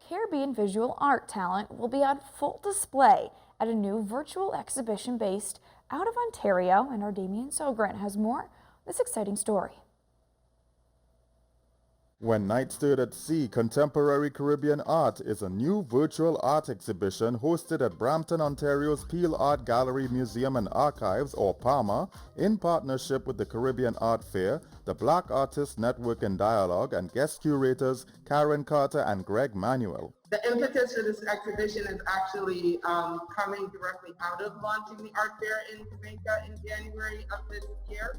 Caribbean visual art talent will be on full display at a new virtual exhibition based out of Ontario, and our Damian Sogren has more on this exciting story. When Night Stirred at Sea Contemporary Caribbean Art is a new virtual art exhibition hosted at Brampton, Ontario's Peel Art Gallery Museum and Archives, or PAMA, in partnership with the Caribbean Art Fair, the Black Artists Network and Dialogue, and guest curators Karen Carter and Greg Manuel. The impetus for this exhibition is actually coming directly out of launching the art fair in Jamaica in January of this year,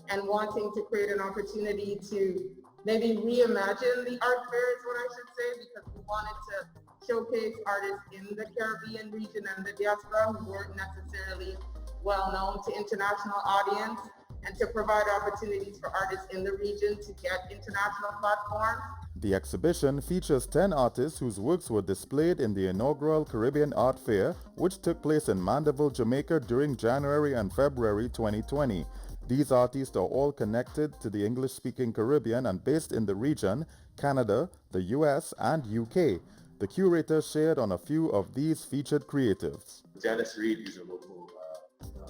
and wanting to create an opportunity to maybe reimagine the art fair is what I should say, because we wanted to showcase artists in the Caribbean region and the diaspora who weren't necessarily well known to international audience, and to provide opportunities for artists in the region to get international platforms. The exhibition features 10 artists whose works were displayed in the inaugural Caribbean Art Fair, which took place in Mandeville, Jamaica during January and February 2020. These artists are all connected to the English-speaking Caribbean and based in the region, Canada, the US, and UK. The curator shared on a few of these featured creatives. Janice Reed, who's a local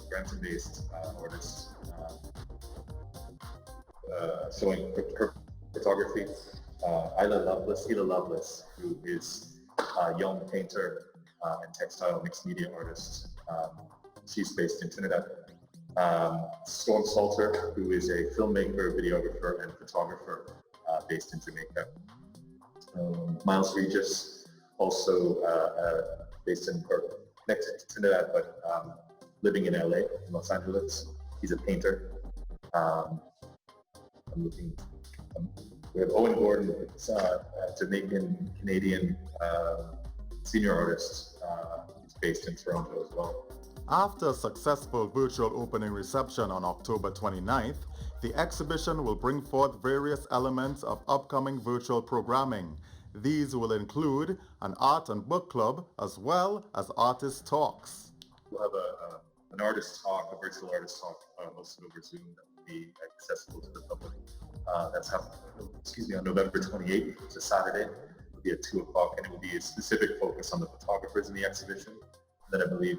Brampton-based artist, showing her photography. Hila Lovelace, who is a young painter and textile mixed media artist. She's based in Trinidad. Storm Salter, who is a filmmaker, videographer, and photographer based in Jamaica. Miles Regis, also based in connected to Trinidad, but living in LA, in Los Angeles. He's a painter. We have Owen Gordon, a Jamaican Canadian senior artist. He's based in Toronto as well. After a successful virtual opening reception on October 29th, the exhibition will bring forth various elements of upcoming virtual programming. These will include an art and book club as well as artist talks. We'll have an artist talk, a virtual artist talk hosted over Zoom that will be accessible to the public. That's happening, on November 28th. It's a Saturday. It'll be at 2 o'clock, and it will be a specific focus on the photographers in the exhibition. Then I believe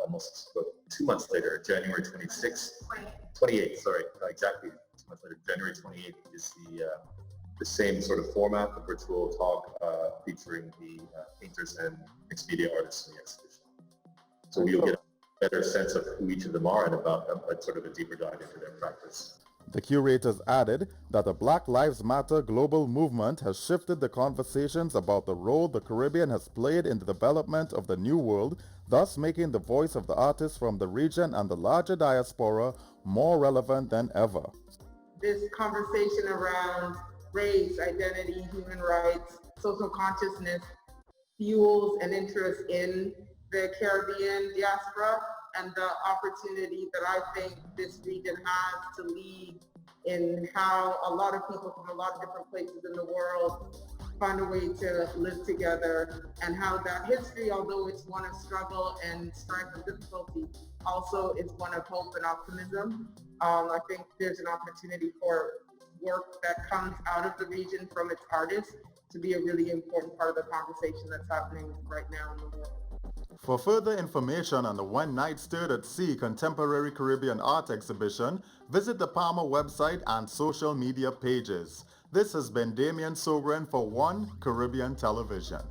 almost 2 months later, January 28th, sorry, exactly 2 months later, January 28th is the same sort of format, the virtual talk featuring the painters and mixed media artists in the exhibition. So you'll get a better sense of who each of them are and about sort of a deeper dive into their practice. The curators added that the Black Lives Matter global movement has shifted the conversations about the role the Caribbean has played in the development of the New World, thus making the voice of the artists from the region and the larger diaspora more relevant than ever. This conversation around race, identity, human rights, social consciousness fuels an interest in the Caribbean diaspora, and the opportunity that I think this region has to lead in how a lot of people from a lot of different places in the world find a way to live together, and how that history, although it's one of struggle and strife and difficulty, also is one of hope and optimism. I think there's an opportunity for work that comes out of the region from its artists to be a really important part of the conversation that's happening right now in the world. For further information on the When Night Stirred at Sea Contemporary Caribbean Art Exhibition, visit the PAMA website and social media pages. This has been Damian Sogren for One Caribbean Television.